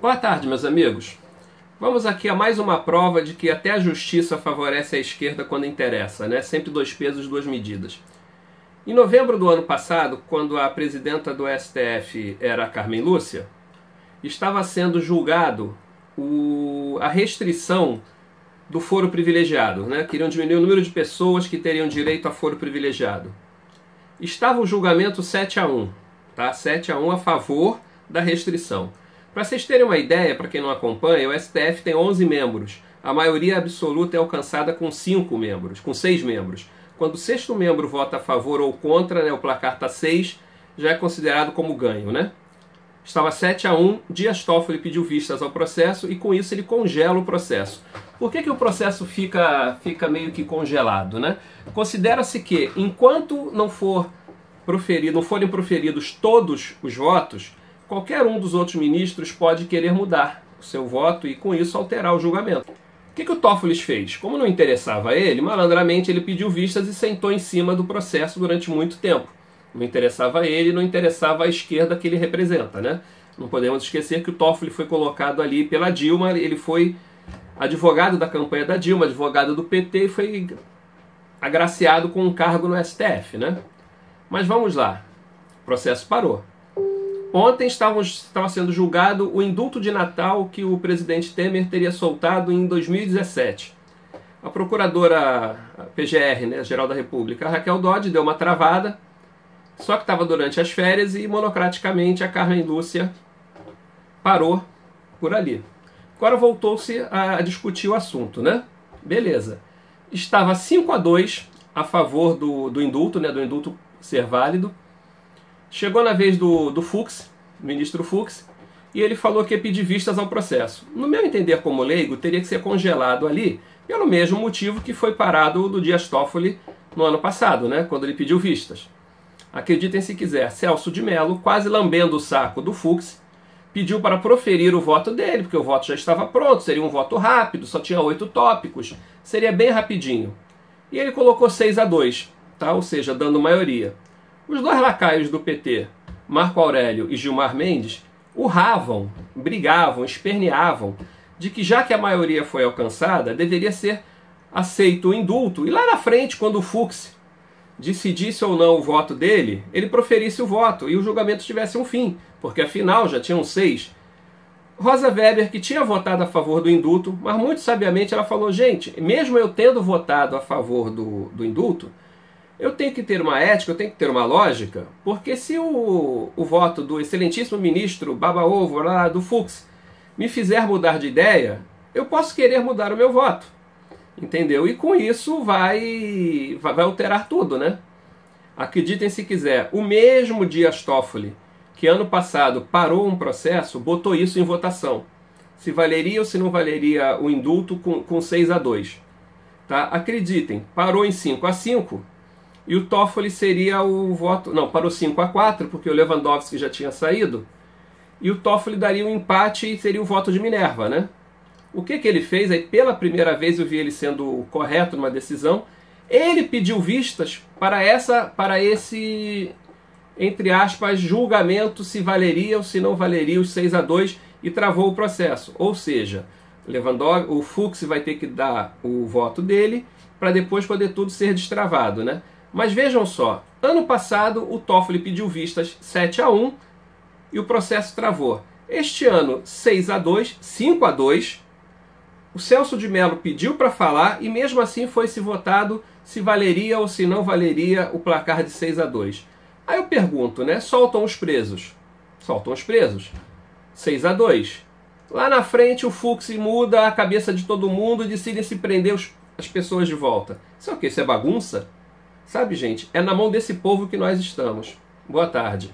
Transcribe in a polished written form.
Boa tarde, meus amigos. Vamos aqui a mais uma prova de que até a justiça favorece a esquerda quando interessa, né? Sempre dois pesos, duas medidas. Em novembro do ano passado, quando a presidenta do STF era a Carmen Lúcia, estava sendo julgado a restrição do foro privilegiado, né? Queriam diminuir o número de pessoas que teriam direito a foro privilegiado. Estava o julgamento 7-1, tá? 7-1 a favor da restrição. Para vocês terem uma ideia, para quem não acompanha, o STF tem 11 membros. A maioria absoluta é alcançada com 5 membros, com 6 membros. Quando o sexto membro vota a favor ou contra, né, o placar está 6, já é considerado como ganho, né? Estava 7-1, Dias Toffoli pediu vistas ao processo e com isso ele congela o processo. Por que o processo fica meio que congelado, né? Considera-se que enquanto não forem proferidos todos os votos, qualquer um dos outros ministros pode querer mudar o seu voto e com isso alterar o julgamento. O que o Toffoli fez? Como não interessava a ele, malandramente ele pediu vistas e sentou em cima do processo durante muito tempo. Não interessava a ele, não interessava a esquerda que ele representa, né? Não podemos esquecer que o Toffoli foi colocado ali pela Dilma, ele foi advogado da campanha da Dilma, advogado do PT e foi agraciado com um cargo no STF, né? Mas vamos lá, o processo parou. Ontem estava sendo julgado o indulto de Natal que o presidente Temer teria soltado em 2017. A procuradora PGR, né, Geral da República, a Raquel Dodge, deu uma travada, só que estava durante as férias e monocraticamente a Carmen Lúcia parou por ali. Agora voltou-se a discutir o assunto, né? Beleza. Estava 5-2 a favor do indulto, né, do indulto ser válido. Chegou na vez do Fux, ministro Fux, e ele falou que ia pedir vistas ao processo. No meu entender como leigo, teria que ser congelado ali, pelo mesmo motivo que foi parado do Dias Toffoli no ano passado, né, quando ele pediu vistas. Acreditem se quiser, Celso de Mello, quase lambendo o saco do Fux, pediu para proferir o voto dele, porque o voto já estava pronto, seria um voto rápido, só tinha 8 tópicos, seria bem rapidinho. E ele colocou 6-2, tá? Ou seja, dando maioria. Os dois lacaios do PT, Marco Aurélio e Gilmar Mendes, urravam, brigavam, esperneavam de que já que a maioria foi alcançada, deveria ser aceito o indulto. E lá na frente, quando o Fux decidisse ou não o voto dele, ele proferisse o voto e o julgamento tivesse um fim, porque afinal já tinham 6. Rosa Weber, que tinha votado a favor do indulto, mas muito sabiamente ela falou, gente, mesmo eu tendo votado a favor do indulto, eu tenho que ter uma ética, eu tenho que ter uma lógica, porque se o voto do excelentíssimo ministro Baba-Ovo, lá do Fux, me fizer mudar de ideia, eu posso querer mudar o meu voto. Entendeu? E com isso vai alterar tudo, né? Acreditem se quiser, o mesmo Dias Toffoli, que ano passado parou um processo, botou isso em votação. Se valeria ou se não valeria o indulto com 6-2. Tá? Acreditem, parou em 5-5, e o Toffoli seria o voto... Não, parou 5-4, porque o Lewandowski já tinha saído. E o Toffoli daria um empate e seria o voto de Minerva, né? O que ele fez? Aí, pela primeira vez eu vi ele sendo correto numa decisão. Ele pediu vistas para esse, entre aspas, julgamento se valeria ou se não valeria os 6-2 e travou o processo. Ou seja, o Fux vai ter que dar o voto dele para depois poder tudo ser destravado, né? Mas vejam só, ano passado o Toffoli pediu vistas 7-1 e o processo travou. Este ano, 6-2, 5-2, o Celso de Mello pediu para falar e mesmo assim foi-se votado se valeria ou se não valeria o placar de 6-2. Aí eu pergunto, né? Soltam os presos. Soltam os presos. 6-2. Lá na frente o Fux muda a cabeça de todo mundo e decide se prender as pessoas de volta. Isso é o quê? Isso é bagunça? Sabe, gente? É na mão desse povo que nós estamos. Boa tarde.